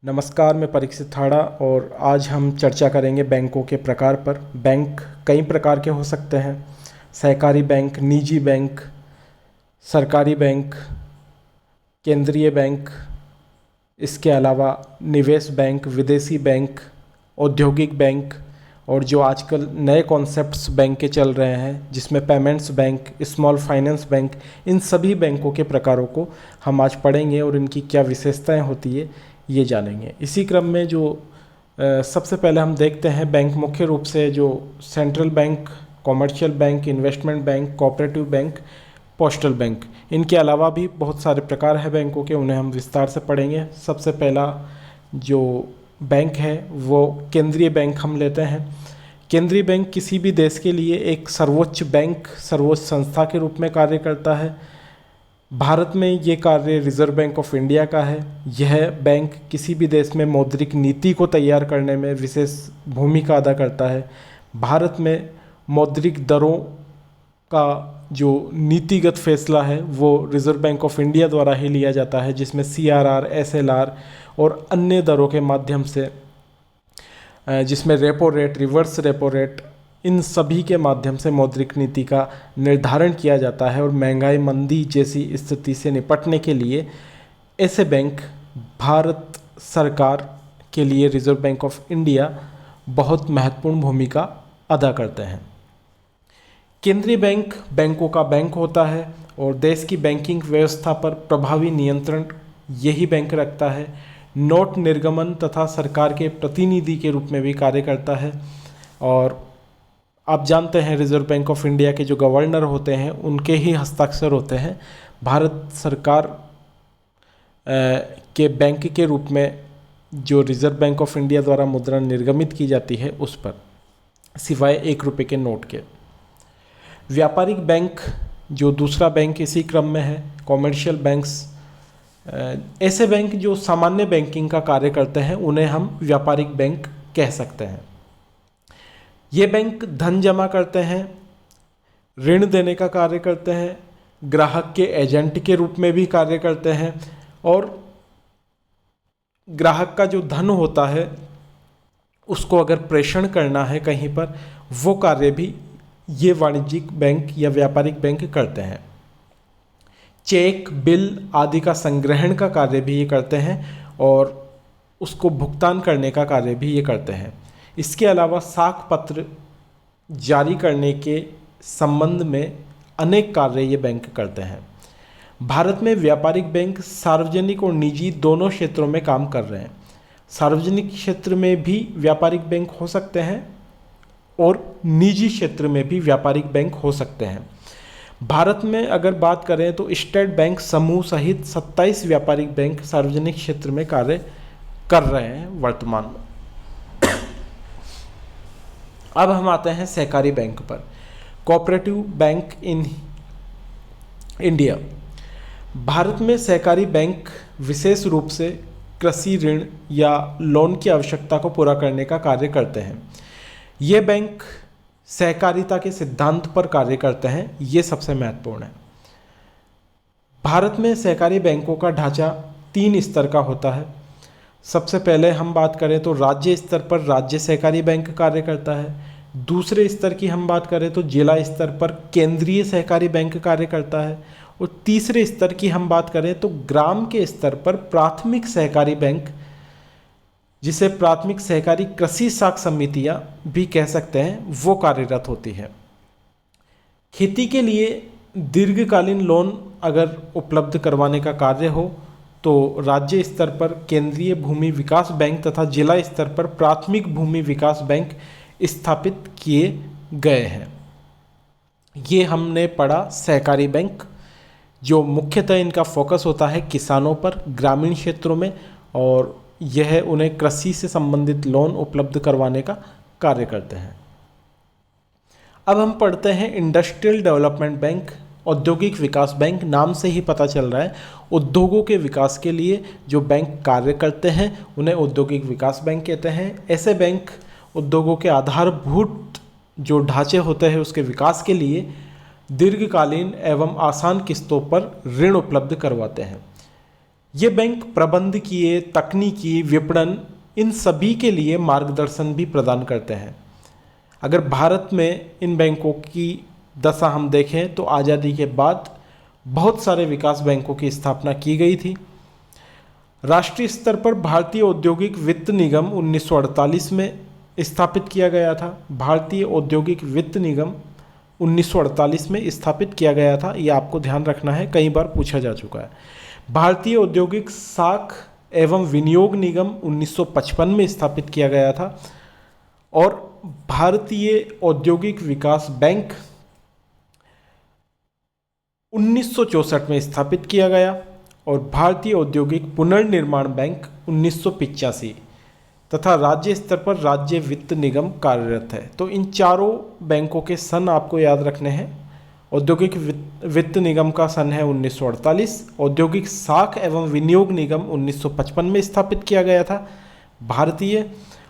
नमस्कार, मैं परीक्षित थाड़ा और आज हम चर्चा करेंगे बैंकों के प्रकार पर। बैंक कई प्रकार के हो सकते हैं। सहकारी बैंक, निजी बैंक, सरकारी बैंक, केंद्रीय बैंक, इसके अलावा निवेश बैंक, विदेशी बैंक, औद्योगिक बैंक और जो आजकल नए कॉन्सेप्ट्स बैंक के चल रहे हैं जिसमें payments bank, small finance bank, इन सभी बैंकों के प्रकारों को हम आज पढ़ेंगे और इनकी क्या विशेषताएं होती है ये जानेंगे। इसी क्रम में जो सबसे पहले हम देखते हैं बैंक मुख्य रूप से जो central bank, commercial bank, investment bank, cooperative bank, postal bank, इनके अलावा भी बहुत सारे प्रकार हैं बैंकों के, उन्हें हम विस्तार से पढ़ेंगे। सबसे पहला जो बैंक है वो केंद्रीय बैंक हम लेते हैं। केंद्रीय बैंक किसी भी देश के लिए एक सर्वोच्च बैंक, सर्वोच्च संस्था के रूप में कार्य करता है। भारत में ये कार्य रिजर्व बैंक ऑफ इंडिया का है। यह बैंक किसी भी देश में मौद्रिक नीति को तैयार करने में विशेष भूमिका अदा करता है। भारत में मौद्रिक दरों का जो नीतिगत फैसला है वो रिजर्व बैंक ऑफ इंडिया द्वारा ही लिया जाता है, जिसमें CRR, SLR और अन्य दरों के माध्यम से, जिसमें repo rate, reverse repo rate, इन सभी के माध्यम से मौद्रिक नीति का निर्धारण किया जाता है। और महंगाई, मंदी जैसी स्थिति से निपटने के लिए ऐसे बैंक भारत सरकार के लिए रिजर्व बैंक ऑफ इंडिया बहुत महत्वपूर्ण भूमिका अदा करते हैं। केंद्रीय बैंक बैंकों का बैंक होता है और देश की बैंकिंग व्यवस्था पर प्रभावी नियंत्रण यही बैंक रखता है। नोट निर्गमन तथा सरकार के प्रतिनिधि के रूप में भी कार्य करता है। और आप जानते हैं रिजर्व बैंक ऑफ इंडिया के जो गवर्नर होते हैं उनके ही हस्ताक्षर होते हैं भारत सरकार के बैंक के रूप में जो रिजर्व बैंक ऑफ इंडिया द्वारा मुद्रा निर्गमित की जाती है उस पर, सिवाय 1 रुपये के नोट के। व्यापारिक बैंक जो दूसरा बैंक इसी क्रम में है, कॉमर्शियल बैंक्स, ऐसे बैंक जो सामान्य बैंकिंग का कार्य करते हैं उन्हें हम व्यापारिक बैंक कह सकते हैं। ये बैंक धन जमा करते हैं, ऋण देने का कार्य करते हैं, ग्राहक के एजेंट के रूप में भी कार्य करते हैं और ग्राहक का जो धन होता है उसको अगर प्रेषण करना है कहीं पर, वो कार्य भी ये वाणिज्यिक बैंक या व्यापारिक बैंक करते हैं। चेक, बिल आदि का संग्रहण का कार्य भी ये करते हैं और उसको भुगतान करने का कार्य भी ये करते हैं। इसके अलावा साख पत्र जारी करने के संबंध में अनेक कार्य ये बैंक करते हैं। भारत में व्यापारिक बैंक सार्वजनिक और निजी दोनों क्षेत्रों में काम कर रहे हैं। सार्वजनिक क्षेत्र में भी व्यापारिक बैंक हो सकते हैं और निजी क्षेत्र में भी व्यापारिक बैंक हो सकते हैं। भारत में अगर बात करें तो स्टेट बैंक समूह सहित 27 व्यापारिक बैंक सार्वजनिक क्षेत्र में कार्य कर रहे हैं वर्तमान में। अब हम आते हैं सहकारी बैंक पर। Cooperative bank in India. Bharat में सहकारी बैंक विशेष रूप से कृषि ऋण या लोन की आवश्यकता को पूरा करने का कार्य करते हैं। ये बैंक सहकारिता के सिद्धांत पर कार्य करते हैं, ये सबसे महत्वपूर्ण है। भारत में सहकारी बैंकों का ढांचा 3 स्तर का होता है। सबसे पहले हम बात करें तो राज्य स्तर पर राज्य सहकारी बैंक कार्य करता है। दूसरे स्तर की हम बात करें तो जिला स्तर पर केंद्रीय सहकारी बैंक कार्य करता है। और तीसरे स्तर की हम बात करें तो ग्राम के स्तर पर प्राथमिक सहकारी बैंक, जिसे प्राथमिक सहकारी कृषि साख समितियां भी कह सकते हैं, वो कार्यरत होती है। खेती के लिए दीर्घकालीन लोन अगर उपलब्ध करवाने का कार्य हो तो राज्य स्तर पर केंद्रीय भूमि विकास बैंक तथा जिला स्तर पर प्राथमिक भूमि विकास बैंक स्थापित किए गए हैं। ये हमने पढ़ा सहकारी बैंक, जो मुख्यतः इनका फोकस होता है किसानों पर, ग्रामीण क्षेत्रों में, और यह उन्हें कृषि से संबंधित लोन उपलब्ध करवाने का कार्य करते हैं। अब हम पढ़ते हैं इंडस्ट्रियल डेवलपमेंट बैंक, औद्योगिक विकास बैंक। नाम से ही पता चल रहा है उद्योगों के विकास के लिए जो बैंक कार्य करते हैं उन्हें औद्योगिक विकास बैंक कहते हैं। ऐसे बैंक उद्योगों के आधारभूत जो ढांचे होते हैं उसके विकास के लिए दीर्घकालीन एवं आसान किस्तों पर ऋण उपलब्ध करवाते हैं। ये बैंक प्रबंधकीय, तकनीकी, विपणन, इन सभी के लिए मार्गदर्शन भी प्रदान करते हैं। अगर भारत में इन बैंकों की दशा हम देखें तो आज़ादी के बाद बहुत सारे विकास बैंकों की स्थापना की गई थी। राष्ट्रीय स्तर पर भारतीय औद्योगिक वित्त निगम 1948 में स्थापित किया गया था। भारतीय औद्योगिक वित्त निगम 1948 में स्थापित किया गया था, ये आपको ध्यान रखना है, कई बार पूछा जा चुका है। भारतीय औद्योगिक साख एवं विनियोग निगम 1955 में स्थापित किया गया था और भारतीय औद्योगिक विकास बैंक 1964 में स्थापित किया गया और भारतीय औद्योगिक पुनर्निर्माण बैंक 1985 तथा राज्य स्तर पर राज्य वित्त निगम कार्यरत है। तो इन चारों बैंकों के सन आपको याद रखने हैं। औद्योगिक वित्त निगम का सन है 1948, औद्योगिक साख एवं विनियोग निगम 1955 में स्थापित किया गया था भारतीय,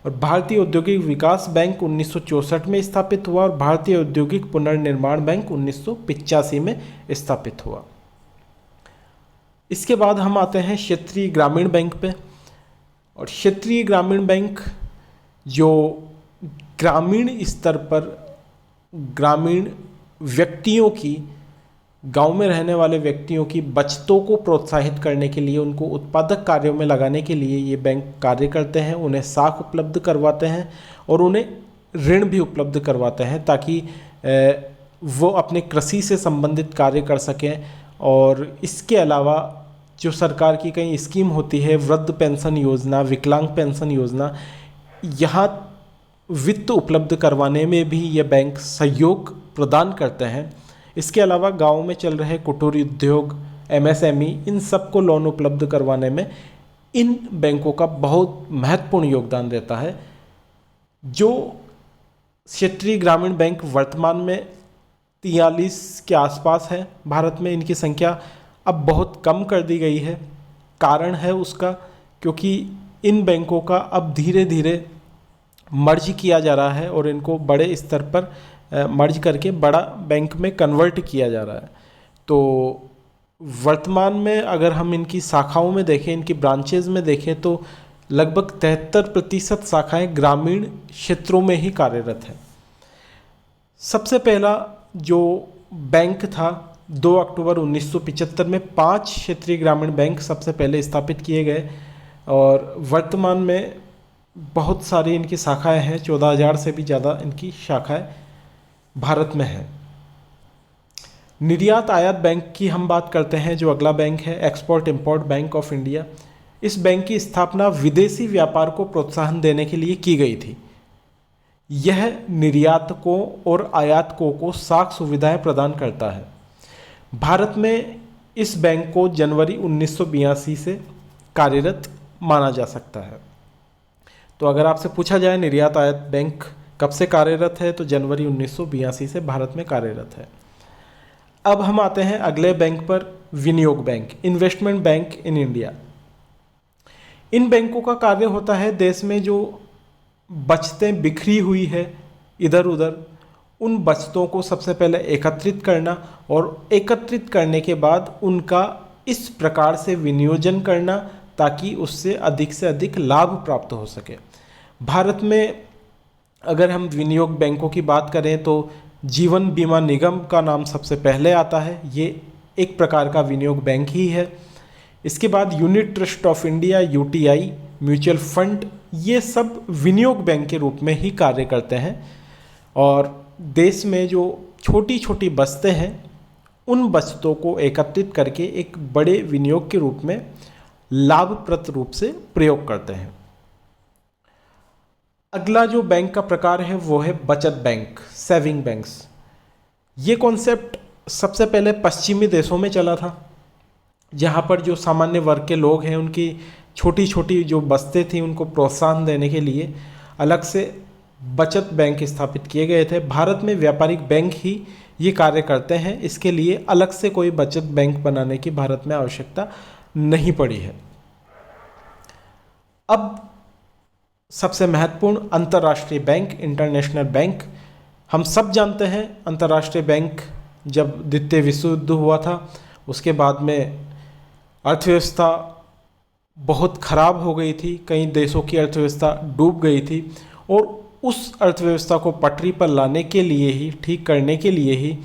और भारतीय औद्योगिक विकास बैंक 1964 में स्थापित हुआ और भारतीय औद्योगिक पुनर्निर्माण बैंक 1985 में स्थापित हुआ। इसके बाद हम आते हैं क्षेत्रीय ग्रामीण बैंक पे। और क्षेत्रीय ग्रामीण बैंक जो ग्रामीण स्तर पर ग्रामीण व्यक्तियों की, गांव में रहने वाले व्यक्तियों की बचतों को प्रोत्साहित करने के लिए, उनको उत्पादक कार्यों में लगाने के लिए ये बैंक कार्य करते हैं। उन्हें साख उपलब्ध करवाते हैं और उन्हें ऋण भी उपलब्ध करवाते हैं ताकि वो अपने कृषि से संबंधित कार्य कर सकें। और इसके अलावा जो सरकार की कई स्कीम होती है, वृद्ध पेंशन योजना, विकलांग पेंशन योजना, यहाँ वित्त उपलब्ध करवाने में भी ये बैंक सहयोग प्रदान करते हैं। इसके अलावा गांव में चल रहे कुटीर उद्योग, एमएसएमई, इन सबको लोन उपलब्ध करवाने में इन बैंकों का बहुत महत्वपूर्ण योगदान रहता है। जो क्षेत्रीय ग्रामीण बैंक वर्तमान में 43 के आसपास है भारत में, इनकी संख्या अब बहुत कम कर दी गई है। कारण है उसका क्योंकि इन बैंकों का अब धीरे धीरे मर्ज किया जा रहा है और इनको बड़े स्तर पर मर्ज करके बड़ा बैंक में कन्वर्ट किया जा रहा है। तो वर्तमान में अगर हम इनकी शाखाओं में देखें, इनकी ब्रांचेज में देखें, तो लगभग 73% शाखाएं ग्रामीण क्षेत्रों में ही कार्यरत है। सबसे पहला जो बैंक था 2 अक्टूबर 1975 में 5 क्षेत्रीय ग्रामीण बैंक सबसे पहले स्थापित किए गए और वर्तमान में बहुत सारी इनकी शाखाएं हैं। 14,000 से भी ज़्यादा इनकी शाखाएं भारत में है। निर्यात आयात बैंक की हम बात करते हैं। जो अगला बैंक है export import bank of India. इस बैंक की स्थापना विदेशी व्यापार को प्रोत्साहन देने के लिए की गई थी। यह निर्यातकों और आयातकों को साख सुविधाएं प्रदान करता है। भारत में इस बैंक को जनवरी 1982 से कार्यरत माना जा सकता है। तो अगर आपसे पूछा जाए निर्यात आयात बैंक कब से कार्यरत है, तो जनवरी 1982 से भारत में कार्यरत है। अब हम आते हैं अगले बैंक पर, विनियोग bank, investment bank in India. इन बैंकों का कार्य होता है देश में जो बचतें बिखरी हुई है इधर उधर, उन बचतों को सबसे पहले एकत्रित करना और एकत्रित करने के बाद उनका इस प्रकार से विनियोजन करना ताकि उससे अधिक लाभ प्राप्त हो सके। भारत में अगर हम विनियोग बैंकों की बात करें तो जीवन बीमा निगम का नाम सबसे पहले आता है। ये एक प्रकार का विनियोग बैंक ही है। इसके बाद unit trust of India, UTI, mutual fund, ये सब विनियोग बैंक के रूप में ही कार्य करते हैं। और देश में जो छोटी छोटी बचतें हैं उन बचतों को एकत्रित करके एक बड़े विनियोग के रूप में लाभप्रद रूप से प्रयोग करते हैं। अगला जो बैंक का प्रकार है वो है बचत बैंक, सेविंग बैंक्स। ये कॉन्सेप्ट सबसे पहले पश्चिमी देशों में चला था, जहाँ पर जो सामान्य वर्ग के लोग हैं उनकी छोटी छोटी जो बचतें थी उनको प्रोत्साहन देने के लिए अलग से बचत बैंक स्थापित किए गए थे। भारत में व्यापारिक बैंक ही ये कार्य करते हैं, इसके लिए अलग से कोई बचत बैंक बनाने की भारत में आवश्यकता नहीं पड़ी है। अब सबसे महत्वपूर्ण अंतर्राष्ट्रीय बैंक, इंटरनेशनल बैंक। हम सब जानते हैं अंतर्राष्ट्रीय बैंक जब द्वितीय विश्व युद्ध हुआ था उसके बाद में अर्थव्यवस्था बहुत ख़राब हो गई थी, कई देशों की अर्थव्यवस्था डूब गई थी, और उस अर्थव्यवस्था को पटरी पर लाने के लिए ही, ठीक करने के लिए ही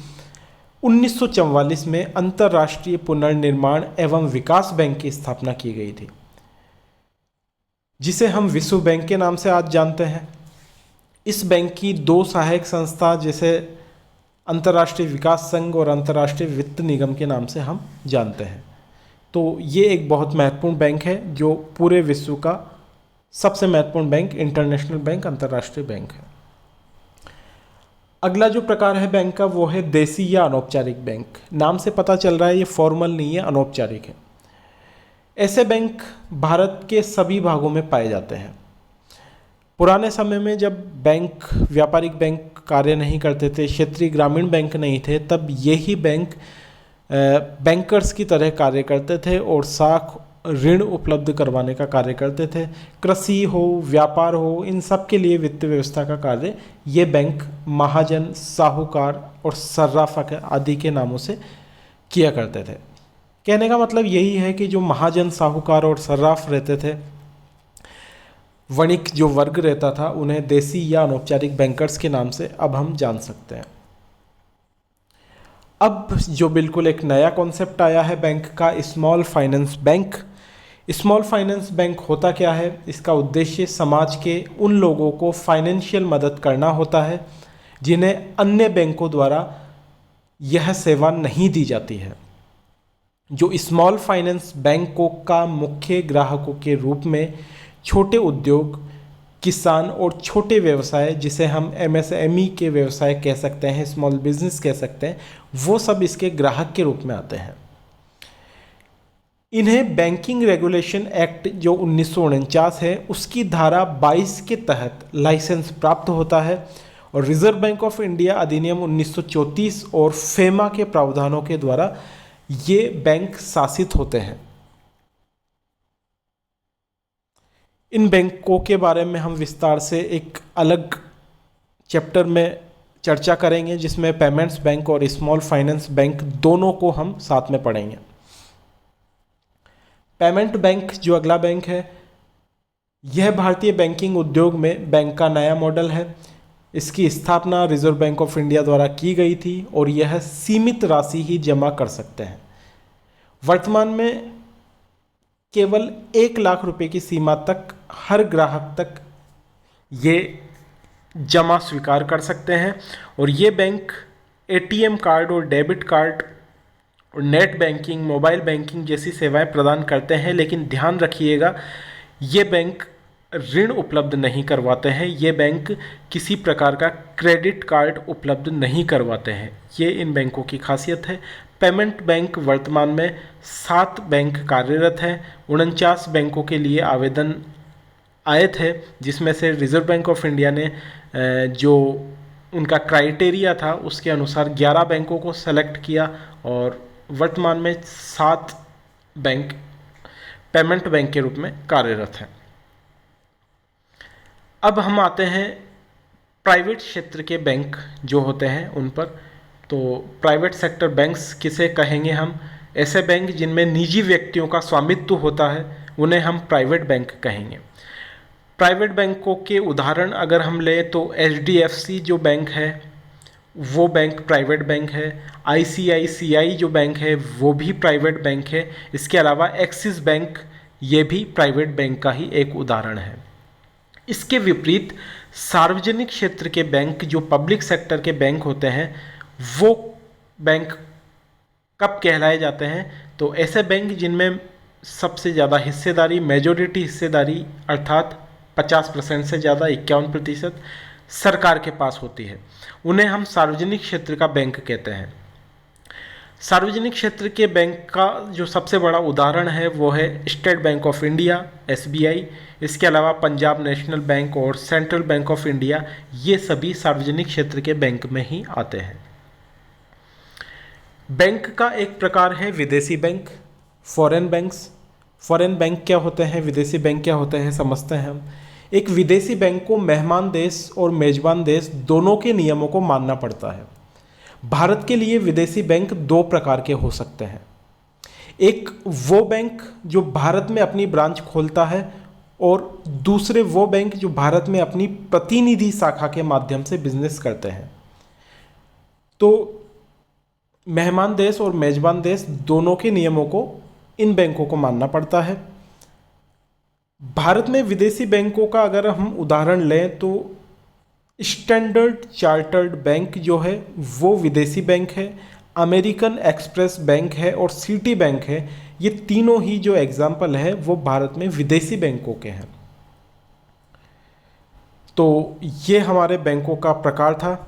1944 में अंतर्राष्ट्रीय पुनर्निर्माण एवं विकास बैंक की स्थापना की गई थी, जिसे हम विश्व बैंक के नाम से आज जानते हैं। इस बैंक की दो सहायक संस्था, जैसे अंतर्राष्ट्रीय विकास संघ और अंतर्राष्ट्रीय वित्त निगम के नाम से हम जानते हैं। तो ये एक बहुत महत्वपूर्ण बैंक है, जो पूरे विश्व का सबसे महत्वपूर्ण बैंक, इंटरनेशनल बैंक, अंतर्राष्ट्रीय बैंक है। अगला जो प्रकार है बैंक का, वो है देसी या अनौपचारिक बैंक। नाम से पता चल रहा है ये फॉर्मल नहीं है, अनौपचारिक है। ऐसे बैंक भारत के सभी भागों में पाए जाते हैं। पुराने समय में जब बैंक, व्यापारिक बैंक कार्य नहीं करते थे, क्षेत्रीय ग्रामीण बैंक नहीं थे, तब यही बैंक बैंकर्स की तरह कार्य करते थे और साख ऋण उपलब्ध करवाने का कार्य करते थे। कृषि हो, व्यापार हो, इन सब के लिए वित्त व्यवस्था का कार्य ये बैंक महाजन, साहूकार और सर्राफ आदि के नामों से किया करते थे। कहने का मतलब यही है कि जो महाजन, साहूकार और सर्राफ रहते थे, वणिक जो वर्ग रहता था, उन्हें देसी या अनौपचारिक बैंकर्स के नाम से अब हम जान सकते हैं। अब जो बिल्कुल एक नया कॉन्सेप्ट आया है बैंक का, small finance bank. Small finance bank होता क्या है? इसका उद्देश्य समाज के उन लोगों को फाइनेंशियल मदद करना होता है जिन्हें अन्य बैंकों द्वारा यह सेवा नहीं दी जाती है। जो स्मॉल फाइनेंस बैंकों का मुख्य ग्राहकों के रूप में छोटे उद्योग, किसान और छोटे व्यवसाय, जिसे हम एमएसएमई के व्यवसाय कह सकते हैं, स्मॉल बिजनेस कह सकते हैं, वो सब इसके ग्राहक के रूप में आते हैं। इन्हें बैंकिंग रेगुलेशन एक्ट जो 1949 है, उसकी धारा 22 के तहत लाइसेंस प्राप्त होता है और रिजर्व बैंक ऑफ इंडिया अधिनियम 1934 और फेमा के प्रावधानों के द्वारा ये बैंक शासित होते हैं। इन बैंकों के बारे में हम विस्तार से एक अलग चैप्टर में चर्चा करेंगे, जिसमें पेमेंट्स बैंक और स्मॉल फाइनेंस बैंक दोनों को हम साथ में पढ़ेंगे। पेमेंट बैंक जो अगला बैंक है, यह भारतीय बैंकिंग उद्योग में बैंक का नया मॉडल है। इसकी स्थापना रिजर्व बैंक ऑफ इंडिया द्वारा की गई थी और यह सीमित राशि ही जमा कर सकते हैं। वर्तमान में केवल 1 लाख रुपए की सीमा तक हर ग्राहक तक ये जमा स्वीकार कर सकते हैं और ये बैंक एटीएम कार्ड और डेबिट कार्ड और नेट बैंकिंग, मोबाइल बैंकिंग जैसी सेवाएं प्रदान करते हैं। लेकिन ध्यान रखिएगा, ये बैंक ऋण उपलब्ध नहीं करवाते हैं, ये बैंक किसी प्रकार का क्रेडिट कार्ड उपलब्ध नहीं करवाते हैं। ये इन बैंकों की खासियत है। पेमेंट बैंक वर्तमान में 7 बैंक कार्यरत हैं। 49 बैंकों के लिए आवेदन आए थे, जिसमें से रिजर्व बैंक ऑफ इंडिया ने जो उनका क्राइटेरिया था उसके अनुसार 11 बैंकों को सेलेक्ट किया और वर्तमान में 7 बैंक पेमेंट बैंक के रूप में कार्यरत हैं। अब हम आते हैं प्राइवेट क्षेत्र के बैंक जो होते हैं उन पर। तो प्राइवेट सेक्टर बैंक्स किसे कहेंगे हम? ऐसे बैंक जिनमें निजी व्यक्तियों का स्वामित्व होता है, उन्हें हम प्राइवेट बैंक कहेंगे। प्राइवेट बैंकों के उदाहरण अगर हम लें तो HDFC जो बैंक है वो बैंक प्राइवेट बैंक है। ICICI जो बैंक है वो भी प्राइवेट बैंक है। इसके अलावा एक्सिस बैंक ये भी प्राइवेट बैंक का ही एक उदाहरण है। इसके विपरीत सार्वजनिक क्षेत्र के बैंक जो पब्लिक सेक्टर के बैंक होते हैं वो बैंक कब कहलाए जाते हैं? तो ऐसे बैंक जिनमें सबसे ज़्यादा हिस्सेदारी, मेजॉरिटी हिस्सेदारी अर्थात 50% से ज़्यादा, 51% सरकार के पास होती है, उन्हें हम सार्वजनिक क्षेत्र का बैंक कहते हैं। सार्वजनिक क्षेत्र के बैंक का जो सबसे बड़ा उदाहरण है वो है state bank of India SBI। इसके अलावा पंजाब नेशनल बैंक और सेंट्रल बैंक ऑफ इंडिया, ये सभी सार्वजनिक क्षेत्र के बैंक में ही आते हैं। बैंक का एक प्रकार है विदेशी bank, foreign banks. Foreign bank क्या होते हैं, विदेशी बैंक क्या होते हैं, समझते हैं हम। एक विदेशी बैंक को मेहमान देश और मेजबान देश दोनों के नियमों को मानना पड़ता है। भारत के लिए विदेशी बैंक 2 प्रकार के हो सकते हैं। एक वो बैंक जो भारत में अपनी ब्रांच खोलता है और दूसरे वो बैंक जो भारत में अपनी प्रतिनिधि शाखा के माध्यम से बिजनेस करते हैं। तो मेहमान देश और मेजबान देश दोनों के नियमों को इन बैंकों को मानना पड़ता है। भारत में विदेशी बैंकों का अगर हम उदाहरण लें तो स्टैंडर्ड चार्टर्ड बैंक जो है वो विदेशी बैंक है, अमेरिकन एक्सप्रेस बैंक है और सिटी बैंक है। ये तीनों ही जो एग्जाम्पल है वो भारत में विदेशी बैंकों के हैं। तो ये हमारे बैंकों का प्रकार था।